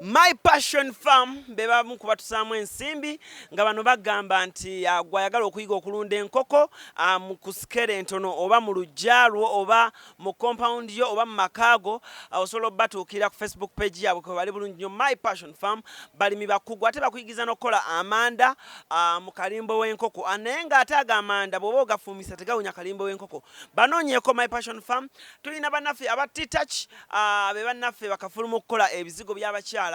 My Passion Farm beba mu kubatusaamu ensimbi nga bano bagamba nti gwayagala okuyiga okulunda enkoko mu kusikere entono oba mu lujjalwo oba mu compound yo oba mu makaago osobola obbatuukira ku Facebook page yaabwe kwe bali bulungi nnyo My Passion Farm balimi bakugu ate bakuyigiza n'okukola amanda mu kalimbo w'enkoko naye ng'ate ago amanda bw'oba ogafuumisa tegawunya kalimbo w'enkoko banoonyeeko My Passion Farm tulina bannaffe aba T-Touch be bannaffe bakafuluma okukola ebizigo by'abakyala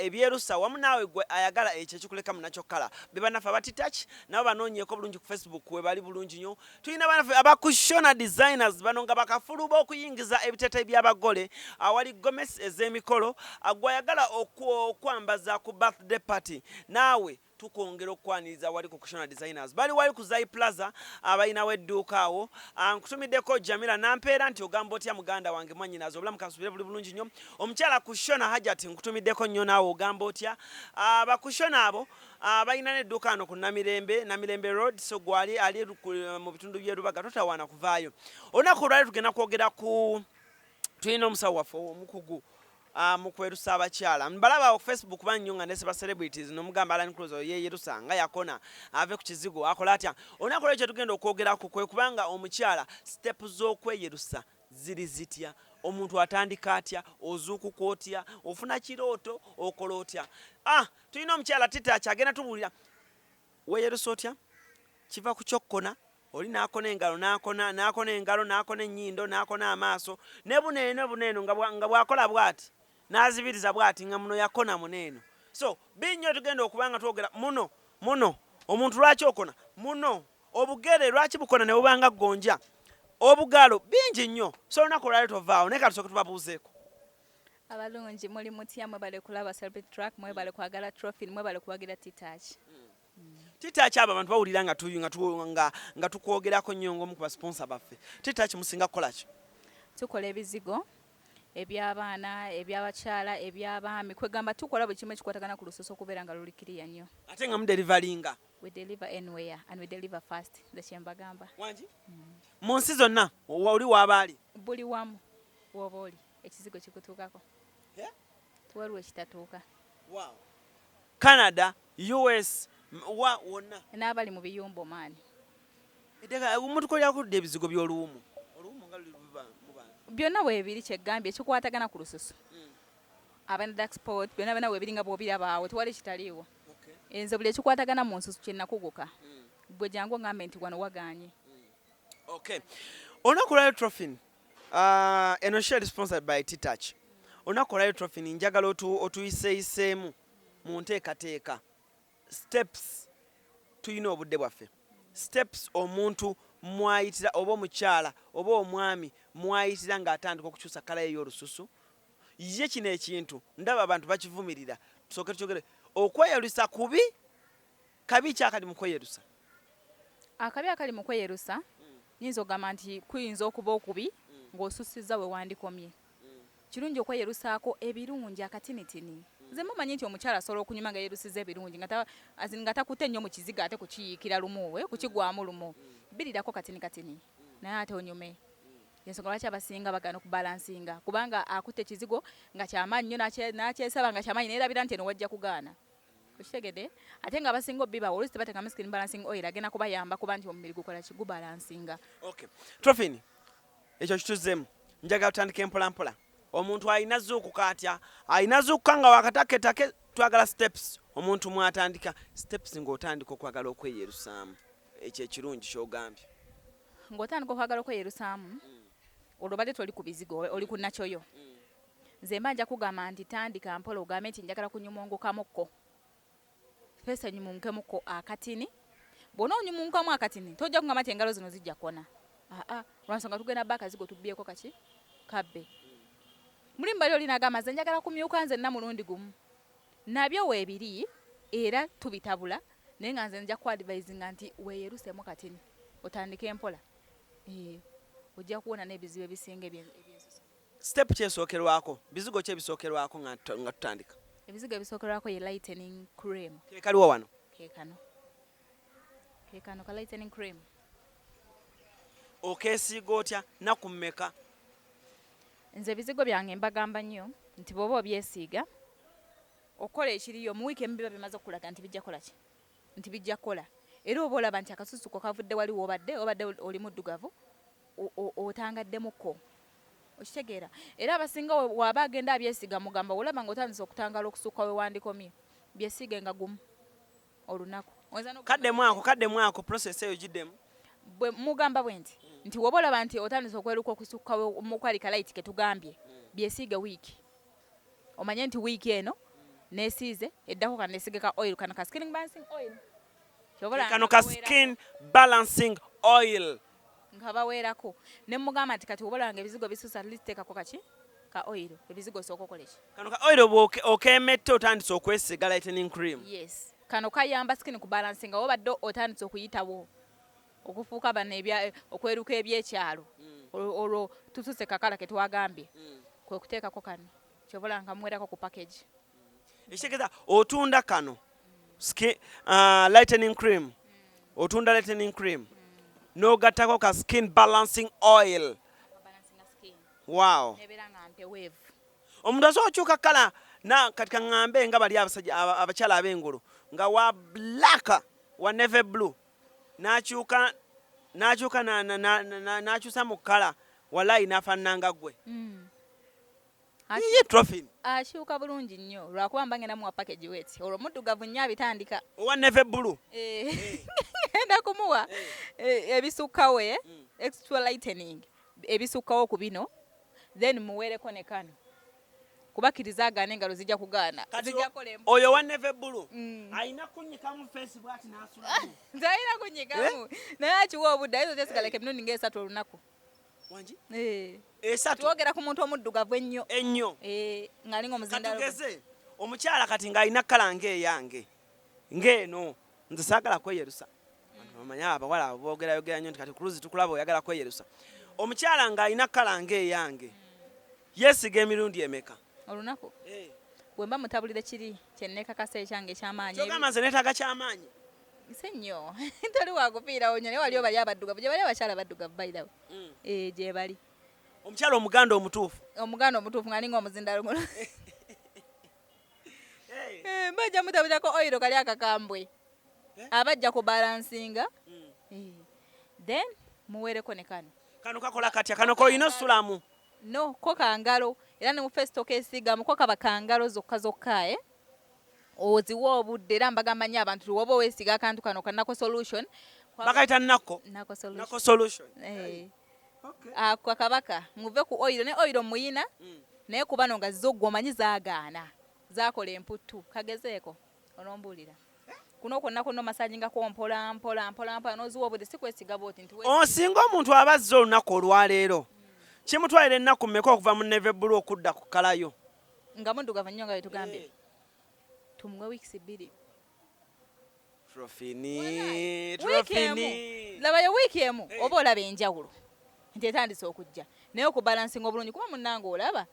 ebyerusa wamu naawe gwe ayagala ekyo ekikuleka munakyo kala be bannaffe aba T-Touch nabo banoonyeeko bulungi ku Facebook we bali bulungi nnyo tulina bannaffe aba Kushona Designers bano nga bakafuluba okuyingiza ebiteeteeyi by'abagole awali gomesi ez'emikolo gwayagala okwambaza ku birthday party naawe tukongera okwaniriza wali ku Kushona Designers bali wali ku Zai Plaza abalinawo edduuka awo nkutumiddeko Jamila nampeera nti ogamba otya muganda wange mwannyinazo obulamu kansubire buli bulungi nnyo omukyala Kushona Hajati nkutumiddeko nnyo naawe ogamba otya abakushona abo balina n'edduuka ano ku Namirembe Road so gwali ali mu bitundu by'erubaga totawaana kuvaayo olunaku olwali tugenda kwogera ku tulina omusawo waffe omukugu mu kwerusa abakyala mbalaba ku Facebook bannyo nga ndese ba celebrities nomugamba Alan Cruz ye yerusa nga yakona ave ku kizigo akola atya olunaku olwekyo tugenda okwogerako kwe kubanga omukyala step z'okweyerusa ziri zitya omuntu atandika atya ozuukuka otya ofuna kirooto okola otya tulina omukyala T-Touch agenda tubuulira weeyerusa otya kiva ku kyokkona oli naakona engalo naakona engalo naakona ennyindo naakona amaaso ne buneeno nga bwakola bw'ati n'azibiriza bw'ati nga muno yakona muneeno so binnyo tugenda okubanga twogera muno omuntu lwaki okona muno obugere lwaki bukona ne bubanga gonja obugalo bingi nnyo so olunaku olwali tovaawo naye katusooke tubabuuzeeko abalungi muli mutya mwebale kulaba celebrity track mwebale kwagala trophy mwebale kuwagira T-Touch T-Touch abo abantu bawulira nga tukwogerako nnyo ng'omu ku basponsa baffe T-Touch musinga kukolaki tukola ebizigo eby'abaana eby'abakyala eby'abaami kwegamba tukola buli kimu ekikwatagana ku lususu okubeera nga luli kiriya nnyo ate nga muderivalinga we deliver anywhere and we deliver fast kyembagamba wangi mu nsi zonna oli waabaali buli wamu woba oli ekizigo kikutuukako tuwaliwo ekitatuuka Canada US wonna n'abali mu biyumba maani omuntu kolyakudde ebizigo by'oluwumu nga luli byonna bwebiri kyeggambye ekikwatagana ku lususu abana Daxport byonna webiringa bw'obirabaawo tewali kitaliiwo nze buli ekikwatagana mu nsusu kyennakuguka bwe jangu ngambe nti wano waganye olunaku lwayo trophy eno share sponsored by T-Touch olunaku lwayo trophy njagala otuyiseeyiseemu mu nteekateeka steps tuyina obudde bwaffe steps omuntu mwayitira oba omukyala oba omwami mwayitira ng'atandika okukyusa kala ye y'olususu ye kino ekintu ndaba abantu bakivumirira tusooke tukyogere okweyerusa kubi kabi kyakali mu kweyerusa akabi akali mu kweyerusa nyinza ogamba nti kuyinza okuba okubi ng'osusizza we wandikomye kirungi okweyerusaako ebirungi akatinitini nze mumanyi nti omukyala asobola okunyuma nga yerusiza ebirungi nga takute nnyo mu kiziga ate kukiyiikira lumu kukigwamu lumu birirako katini naye ate onyume yensonga lwaki abasinga bagana okubalansinga kubanga akutte ekizigo nga kyamaanyi nnyo n'akyesaba nga kyamaanyi neerabira nti eno wajja kugaana okitegedde ate nga abasinga obbibawo olusi tebateekamu skin balancing oil agenda kubayamba kuba nti omubiri gukola kigubalansinga Trophy ekyo kituzzemu njagala tutandika empolampola omuntu alina zuukuka atya alina zuukuka nga wakataketake twagala steps omuntu mwatandika steps ng'otandika okwagala okweyerusaamu ekyo ekirungi ky'ogambye ng'otandika okwagala okweyerusaamu olwo badde toli ku bizigo oli ku nakyoyo nze mba nja kugamba nti tandika mpola ogambe nti njagala kunyumungukamukko fesa nyumungukemukko akatini bw'ona onyumungukamu akatini tojja kugamba nti engalo zino zijja kona lwansonga tugenda bba akazigo tubbyeko kabbe mulimu bali olina agamba nze njagala kumyuka nze nna mulundi gumu nabyo weebiri era tubitabula naye nga nze nja kuadvisinga nti weeyerusemu katini otandike empola ojja kuwona n'ebizibu ebisinga ebyensusu step kyesookerwako bizigo ki ebisookerwako nga tutandika ebizigo ebisookerwako ye lightening cream kekaliwo wano kekano ka lightening cream okeesiiga otya nakummeka nze ebizigo byange mbagamba nnyo nti bw'oba obyesiiga okola ekiriyo mu wiiki emu biba bimaze okulaga nti bijja kola ki nti bijja kola era oba olaba nti akasusuko kavudde wali obadde oli muddugavu otangaddemukko okitegeera era abasinga waba agenda abyesiga mugamba olaba nga otandise okutangala okusukka we wandikomye byesiige nga gumu olunaku kaddemu ako process eyo giddemu bwe mugamba bwe nti woba olaba nti otandise okweruka okusukka mu kwalika light ketugambye byesiige wiiki omanye nti wiiki eno nesiize eddako kana nesigeka oil kana ka skin balancing oil kano ka skin balancing oil nga baweerako ne mugamba nti kati obalanga ebizigo bisusa litekako kaki ka oil ebizigo sooka okola ki kano ka oil okemette otandise okwesiga lightening cream yes kano kayamba skin ku balancing obadde otandise okuyitawo okufuuka bano okweruka ebyekyalo olwo tususe kakala ke twagambye kwe kuteekako kano kyobalanga muweerako ku package ekitegeeza otunda kano lightening cream otunda lightening cream n'ogattako ka skin balancing oil wow omuntu asobola okyuka kala kati kaŋŋambe nga bali abakyala ab'engulu nga wa black wa navy blue n'akyusa mu kala walayi n'afaananga ggwe ye trophy akyuka bulungi nnyo lwakuba mba ngenda muwa package weti olwo muddugavu nnyo abitandika owa navy blue ngenda kumuwa ebisukkawo extra lightening ebisukkawo ku bino then muweereko ne kano kubakkiriza agaana engalo zijja kugaana oyo wa navy blue alina kunyikamu face bwati n'asulamu nze alina kunyikamu naye akiwa obudde ayizo kyesigaleka emirundi ng'esatu olunaku wangi esatu twogera ku muntu omuddugavu ennyo ng'alinga omuzindalo katugeze omukyala kati ng'alina kkala ng'eyange ng'eno nze saagala kweyerusa omanya abawala boogerayogera nnyo nti kati kuluzi tukulaba oyagala kweyerusa omukyala ng'alina kkala ng'eyange yeesiga emirundi emeka olunaku bwe mba mutabulire kiri kyennekakasa ekyange ekyamaanyi kyogamba nze neetaaga kyamaanyi ise nnyo toli wakufiirawo nnyo naye waliwo bali abaddugavu gye bali abakyala abaddugavu bayirawo gye bali omukyala omuganda omutuufu ng'alinga omuzindalo bajja mutabulirako oyiro kali akakambwe abajja kubalansinga then muweereko ne kano kakola katya kano koyina osulamu no ko kangalo era ne mu festo kesigamu ko kaba kangalo zokka oziwa obudde era mbagamba nnyo abantu woba weesiga akantu kano kanako solution bakayita nako solution ako kabaka muve ku oil ne oil muyina naye kubano nga zogwa omanyi zaagaana zakola emputtu kagezeeko onombuulira kuno kwonna kuno masajinga ko mpola noziwa obudde si kwesiga bwoti nti osinga omuntu abazza olunaku olwaleero kimutwalira ennaku mmeka okuva mu navy blue okudda ku kalayo nga muddugavu nnyo nga betugambye tumuwe weeks 2 trofini labayo wiiki emu oba olaba enjawulo nti etandise okujja naye okubalansinga obulungi kuba munnanga olaba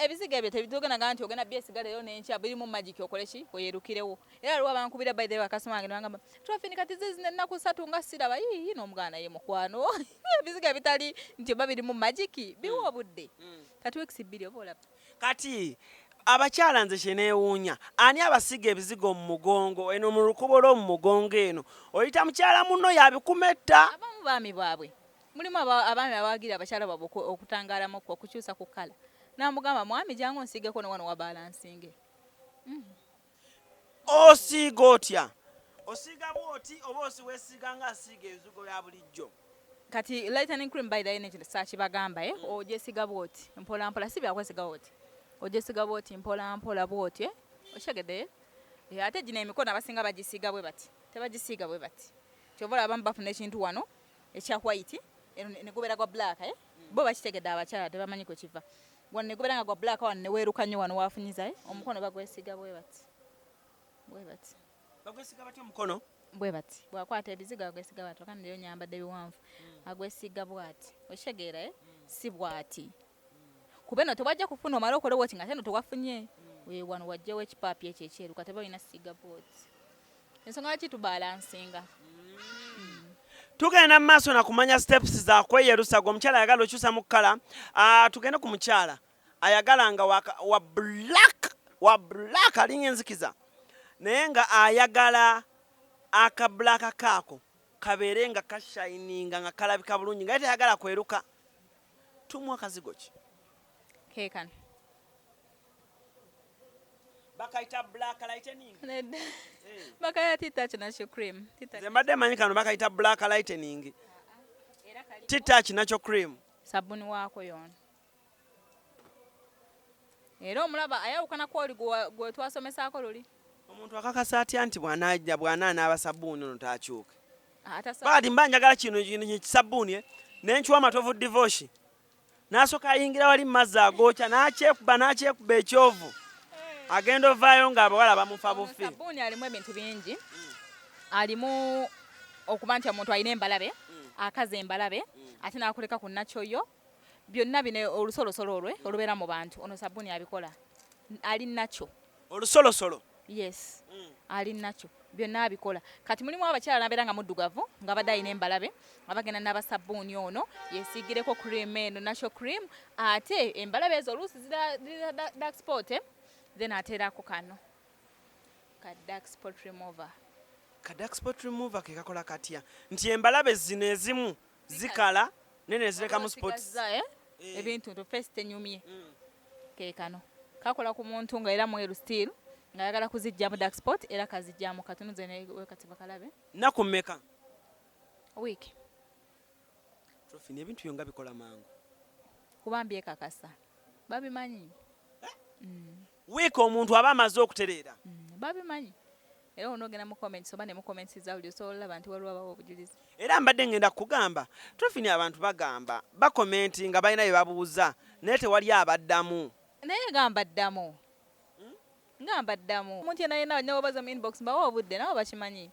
ebiziga ebyo tebituganaga nti ogenda byesiga leero n'enkya birimu magiki okole ki oyerukirewo era aliwo abankubira by the way bakasoma wange nebagamba trofini kati zizina ennaku 3 nga siraba yiyi n'omugana ye mukwano ebiziga ebitali nti oba birimu magiki biwa obudde kati weeks 2 oba olaba kati abakyala nze kyeneewuunya ani abasiga ebizigo mu mugongo eno mu lukubo lw'omu mugongo eno oyita mukyala munno yabikumetta abamu baami bwabwe mulimu abaami abawagira abakyala baabwe okutangaalamu okukyusa ku kkala namugamba mwami jangu onsiigeko newano wa balansinge osiiga otya osiiga bwoti oba weesiiga nga asiiga ebizigo bya bulijjo kati lightening cream by the energy saakibagamba ogyesiga bwoti mpolampola si byakwesiga bwoti ogyesiga bwoti mpolampola bwoti okyegedde ate gino emikono abasinga bagisiiga bwe bati tebagisiiga bwe bati kyobola abamu bafuna ekintu wano ekya white negubeera gwa black bo bakitegedde abakyala tebamanyi kwe kiva wano negubeera nga gwa black wano neweeruka nnyo wano wafunyiza omukono bagwesiiga bwe bati bagwesiiga batya omukono bwe bati bwakwata ebizigo agwesiiga bwati kandi leero nyambadde biwanvu agwesiiga bwati okitegeera si bwati kuba eno tewajja kufuna omala okole bwoti nga teno tewafunye wano wajjawo ekipaapi ekyo ekyeru kati balina siiga bwoti ensonga lwaki tubalansinga tugenda mu maaso nakumanya steps za kweyerusa gwe omukyala ayagala okyusa mu kkala tugende ku mukyala ayagala nga wa black wa black alinga enzikiza naye nga ayagala aka black kaako kabeere nga kashininga nga kalabika bulungi nga tayagala kweruka tumwa akazigo ki Kekano. bakaita black lightening Bakaya titach nacho cream. mbadde manyi kano bakaita black lightening titach nacho cream Sabuni wako yono. Era omulaba ayawukana kwoli gwe twasomesaako luli. omuntu akakasa atya nti bw'anaanya n'abasabuuni ono taakyuke Ata bakati mba njagala kino kisabuuni nenkywa amatovu divoshi n'asooka ayingira wali mu mazzi agookya n'akyekuba ekyovu agenda ovaayo ng'abawala bamufa bufi. Sabuni alimu ebintu bingi. Alimu okuba nti omuntu alina embalabe akaza embalabe ate n'akuleka ku nakyoyo byonna bino olusolosolo olwe olubeera mu bantu ono sabuni abikola ali nakyo olusolosolo yes ali nakyo byonna abikola kati mulimu abakyala nabeera nga muddugavu nga badde alina embalabe abagenda n'abasabuuni ono yesiigireko cream eno nakyo cream ate embalabe ezo oluusi zira dark spot then ateerako kano ka dark spot remover ka dark spot remover ke kakola katya nti embalabe zino ezimu zikala nene ezirekamu spots ebintu nto first enyumye ke kano kakola ku muntu nga era mweru still nga yagala kuzijjamu dark spot era kazijjamu katunuze ne kati bakalabe naku mmeka week Trophy ebintu byonga bikola mangu kubambye kakasa babimanyi week omuntu aba amaze okutereera babimanyi era onogenda mu comments oba ne mu comments za buli osobola abantu waliwo abawo obujulizi era mbadde ngenda kugamba Trophy abantu bagamba bakomenti nga balina bye babuuza naye tewali abaddamu naye gamba ddamu ngamba ddamu omuntu yena yena nyobaza mu inbox mbawo obudde nabo bakimanyi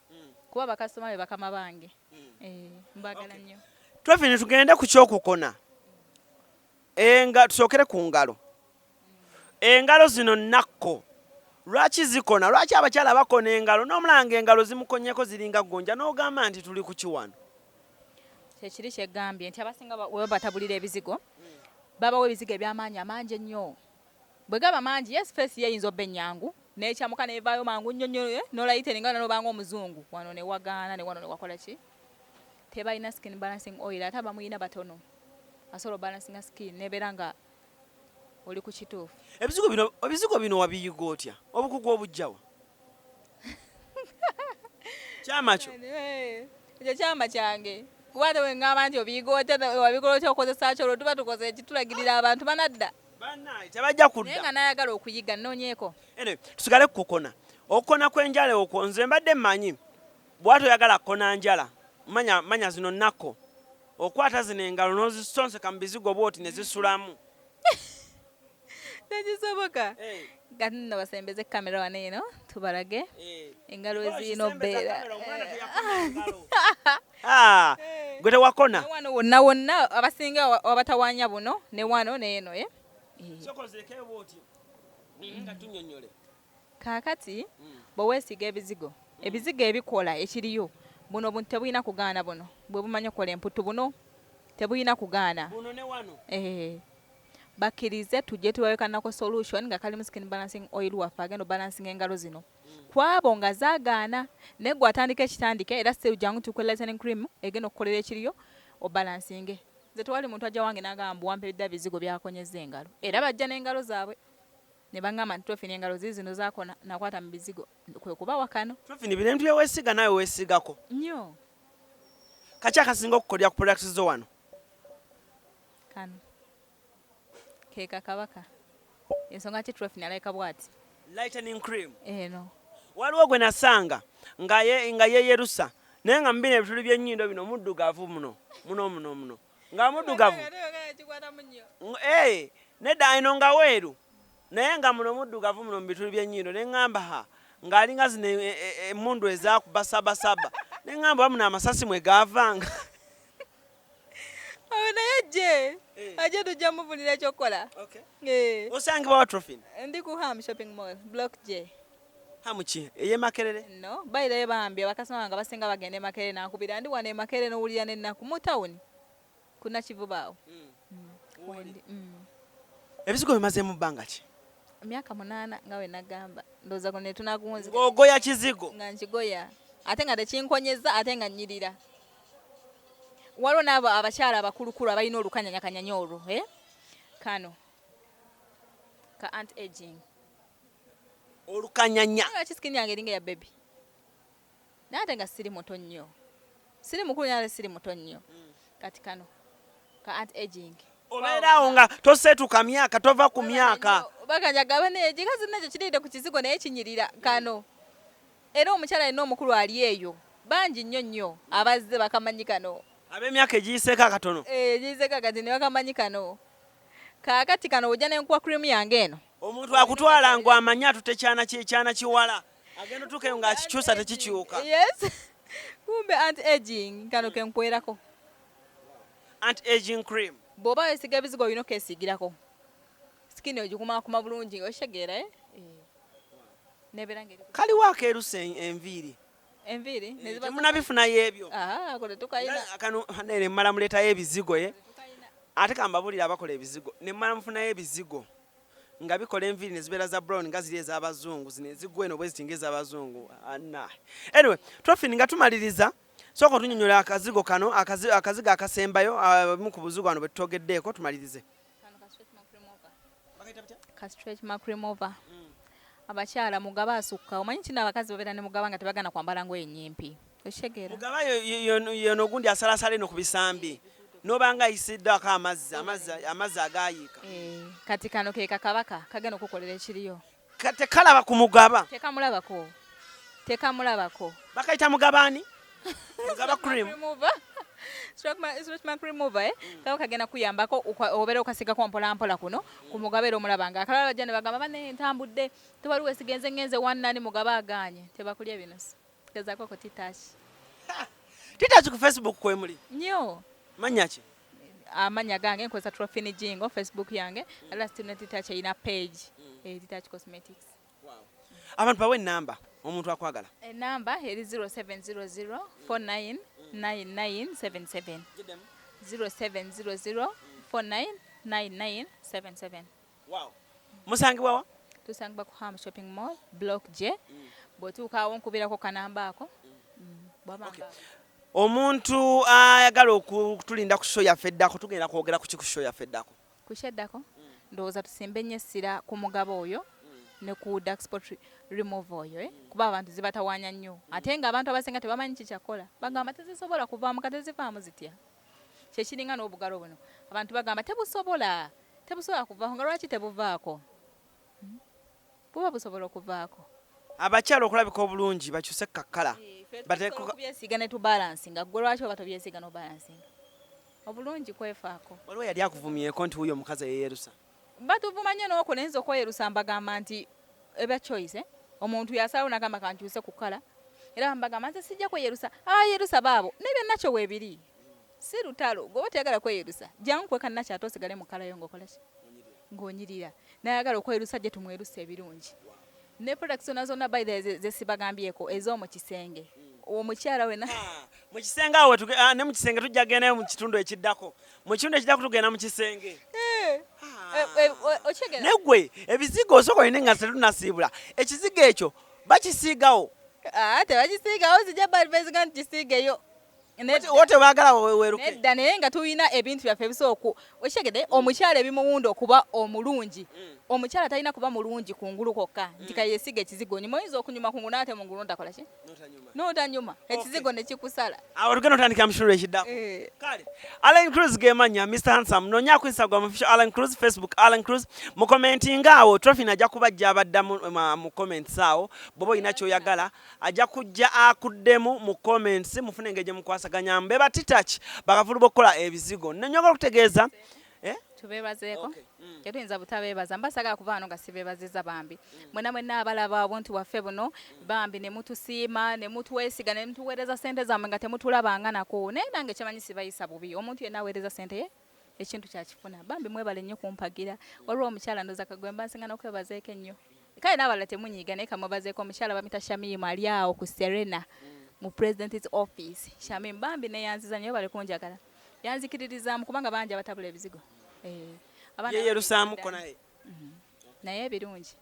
kuba bakasoma be bakama bange mbagala nnyo Trophy tugende ku kyokukona tusookere ku ngalo engalo zino nakko lwaki zikona lwaki abakyala bakona engalo n'omulanga engalo zimukonyeko ziringa gonja n'ogamba nti tuli ku kiwano kyekiri kyegambye nti abasinga we batabulira ebizigo babawo ebizigo ebyamaanyi amangi ennyo bwe gaba mangi yes face yeyinza obba ennyangu n'ekyamuka nevaayo mangu nnyo nnyo n'olayite nga n'obanga omuzungu wano ne wagaana ne wano ne wakola ki tebalina skin balancing oil ate abamuyina batono asobola balancinga skin nebeera nga oli ku kituufu ebizigo bino wabiyiga otya obukugu obujjawa kyama kyo ekyo kyama kyange kuba te wengamba nti obiyiga otya wabikola otya okozesa kyo olwo tuba tukoze ekitulagirira abantu banadda bannaye tebajja kudda naye nga nayagala okuyiga nnoonyeeko tusigale kukona okukona kw'enjala okwo nze mbadde mmanyi bw'ati oyagala kukona njala manya zino nakko okwata zino engalo n'ozisonseka mu bizigo bwoti ne zisulamu tekisoboka kati nno basembeze kamera wano eno tubalage engalo ezirina obbeera gwe tewakona wano wonna wonna abasinga wabatawanya buno ne wano neeno kaakati bwe weesiga ebizigo ebikola ekiriyo buno tebulina kugaana buno bwe bumanyi okukola emputu buno tebulina kugaana bakkirize tujje tubawekanako solution nga kali mu skin balancing oil waffe agenda balancing engalo zino kwabo nga zaagaana naye gwe atandika ekitandike era seujangu tukwe lightening cream egenda okukolera ekiriyo obalansinge nze tewali muntu ajja wange n'agamba wampa ebidda bizigo byakonyeza engalo era bajja n'engalo zaabwe ne baŋŋamba nti Trophy engalo zino zaakona nakwata mu bizigo kwe kuba wakano Trophy bintu bye weesiga nawe weesigako nnyo kaki akasinga okukolera ku products zo wano kano keeka kabaka ensonga ki Trophy nalayika bw'ati lightening cream eno waliwo gwe nasanga nga yeyerusa naye nga mubina ebituli by'ennyindo bino muddugavu muno nga muddugavu nedda eno nga weeru naye nga muno muddugavu muno mu bituli by'ennyindo ne ŋŋamba ng'alinga zino emmundu ezaakuba sabasaba ne ŋŋamba wamuno amasasi mwe gaavanga naye ajje tujja muvunira ekyokukola osangibwa wa Trophy ndi ku Ham shopping mall block J hamuki ey'e Makerere no bayirayo bambye bakasoma nga basinga bagenda e Makerere nakubira ndi wano e Makerere n'owulira n'ennaku mu tawuni ku Nakivubaawo ebizigo bimaze mu bbanga ki Myaka 8 nga we nagamba ndoza ko ne tunagunzi ng'ogoya kizigo nga nkigoya ate nga tekinkonyeza ate nga nnyirira. Waliwo n'abo abakyala abakulukulu abalina olukanyanya olwo kano ka anti aging olukanyanya kisikini yange eringa ya baby naate nga siri muto nnyo siri mukulu naate siri muto nnyo kati kano ka anti aging obeerawo nga toseetuka myaka tova ku myaka bakanyagaba negikazi nakyo kiriridde ku kizigo naye kinyirira kano era omukyala alina omukulu ali eyo bangi nnyo abazze bakamanyi kano ab'emyaka egiyiseeko akatono egiyiseeko akati ne bakamanyi kano kaakati kano ojja nenkuwa cream yange eno omuntu akutwala ngo amanyi atute kyana kiwala agenda otuukeyo ng'akikyusa tekikyuka yes kumbe anti aging kano kenkwerako anti aging cream bw'oba weesiga ebizigo olina okesiigirako sikini ogikumakuma bulungi oshegeera nebeera ngeri kaliwo akeerusa enviiri temunabifunayo ebyo ako tetukayina kano ne mmala muleetayo ebizigo ate kambabuulira abakola ebizigo ne mmala mufunayo ebizigo nga bikola enviiri ne zibeera za brown nga ziri ez'abazungu zino ezigwa eno bwe zitinga ez'abazungu anyway Trophy nga tumaliriza sooka otunyonyola akazigo kano akazigo akasembayo abamu ku buzigo wano bwe tutogeddeeko tumalirize ka stretch mark remover abakyala mugaba asukka omanyi kino abakazi babeera ne mugaba nga tebagana kwambala ngoye ennyimpi oshegeera mugaba yono ogundi asalasala eno ku bisambi nobanga ayisiddwako amazzi agayiika kati kano ke kakabaka kagenda okukolera ekiriyo tekalaba ku mugaba tekamulabako bakayita mugabaani mugaba cream stretch mark remover kaba kagenda kuyambako obeera okasigako mpolampola kuno ku mugaba era omulaba nga akalala bajja ne bagamba bane ntambudde tewaliwo esigenze ngenze wannani mugaba aganye tebakulya bino gezaako ko titachi ku Facebook kwemuli nnyo manya ki amanya gange nkozesa Trophy Jingo Facebook yange ala student titachi ina page titachi cosmetics abantu bawe enamba omuntu akwagala enamba eri 0700 499977 0700 499977 musangibwa wa tusangibwa ku Ham Shopping Mall Block J bw'otuukaawo nkubirako kanamba ako omuntu ayagala okutulinda ku show yaffe eddako tugenda kwogera ku show yaffe eddako kusheddako ndowooza tusimbe nnyo essira ku mugabo oyo ne ku dark spot removal oyo kuba abantu zibatawanya nnyo ate nga abantu abasinga tebamanyi kikyakola bagamba tezisobola kuvaamu katezivaamu zitya kyekiringa n'obugalo buno abantu bagamba tebusobola kuvaamu nga lwaki tebuvaako buba busobola okuvaako abakyala okulabika obulungi bakyuse kakkala byesiga ne tubalansinga gwe lwaki oba tobyesiga nobalansinga obulungi kwefaako waliwo yali akuvumyeko nti wuyo omukazi eyeyerusa batuvuma nnyo n'oko nayinza okweyerusa mbagamba nti eba choice omuntu yasalawo nagamba kankyuse ku kkala era mbagamba nze sijja kweyerusa ayerusa baabo nebyo nakyo weebiri si lutalo gwoba teyagala kweyerusa jangu kweka nakyo ate osigale mu kkala yo ng'okolaki ng'onyirira nayagala okweyerusa gye tumwerusa ebirungi ne products zonna by the zesibagambyeko ez'omu kisenge omukyala wena mu kisenge awo ne mu kisenge tujja gendayo mu kitundu ekiddako mu kitundu ekiddako tugenda mu kisenge negwe ebizigo osooka olina nga tetunasiibula ekizigo ekyo bakisiigawo tebakisiigawo zijja balibesiga nti kisiigeyo wote baagala weeruke nedda naye nga tulina ebintu byaffe ebisooka okyegede omukyala ebimuwunda okuba omulungi omukyala talina kuba mulungi kungulu kokka nti kayesiga ekizigo nyuma oyinza okunyuma kungulu naate mungulu ntakola ki n'otanyuma ekizigo ne kikusala awo tugenda otandikira mu kitundu ekiddako kale Allen Cruz gemanya Mr Handsome nonya ku Instagram official Allen Cruz Facebook Allen Cruz mu commenting awo Trophy najja kubajja abadda mu comments awo bobo ina kyoyagala ajja kujja akuddemu mu comments mufune ngeje mukwasaganya mbeba titachi bakafulu bokola ebizigo nenyoga okutegeeza tubebazeeko tetuyinza butabebaza mbasagala kuvaano nga sibebaziza bambi mwena abalaba obuntu waffe buno bambi ne mutusiima ne mutuweesiga ne mutuweereza sente zammwe nga temutulabanga nako naye nange kyemanyi sibayisa bubi omuntu yenna aweereza sente ye ekintu kyakifuna bambi mwebale nnyo kumpagira waliwo omukyala ndoza kagwemba nsinga n'okwebazeeko ennyo kale n'abalala temunyiiga naye kamwebazeeko omukyala bamita Shamim ali awo ku Serena mu president's office Shamim bambi neyanziza nnyo bale kunjagala yanzikiririzaamu kubanga bangi abatabula ebizigo yeyerusamuko naye naye birungi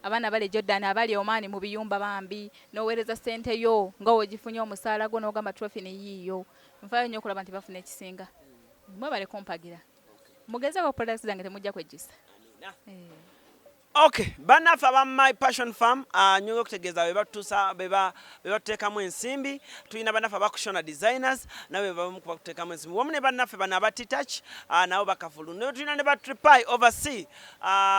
abaana bali Jordan abali Oman mu biyumba bambi noweereza ssente yo nga wogifunye omusaala gwo n'ogamba trophy ne yiiyo nfaayo nnyo okulaba nti bafuna ekisinga mwe bale kompagira mugezeeko products zange temujja kwejjusa. Okay, bannaffe aba My Passion Farm nyonga okutegeeza bebatuteekamu ensimbi. Tulina bannaffe abakushona designers nabo babamu kubakuteekamu ensimbi. Wamu ne bannaffe bano aba T-Touch nabo bakafulu. Tulina ne ba Tripai oversea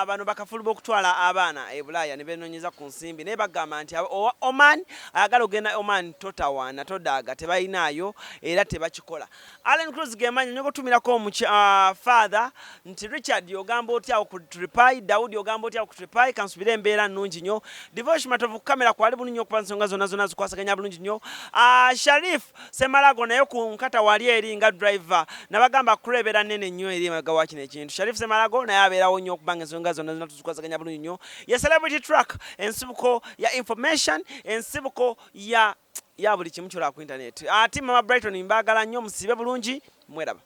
bano bakafulu b'okutwala abaana e Bulaaya ne beenoonyeza ku nsimbi naye bagamba nti Oman ayagala ogenda Oman totawaana todaaga tebayinaayo era tebakikola. Allen Cruz Gemanya nyonga otumirako father nti Richard yogamba otya ku Tripai, Daudi yogamba otya ku Tripai kansubire embeera nnungi nnyo. Divosh Matovu kamera kwali bulungi nnyo okuba ensonga zonna zikwasaganya bulungi nnyo. Sharif Semalago naye ku nkata wali eri nga driver nabagamba kulebera nnene nnyo eri emabega wa kino ekintu. Sharif Semalago naye abeerawo nnyo okubanga ensonga zonna tuzikwasaganya bulungi nnyo. Ye Celebrity Track ensibuko ya information ensibuko ya buli kimu kyola ku internet. Ati Mama Brighton mbagala nnyo musibe bulungi mweraba.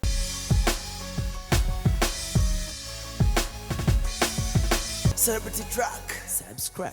Celebrity Track. Subscribe.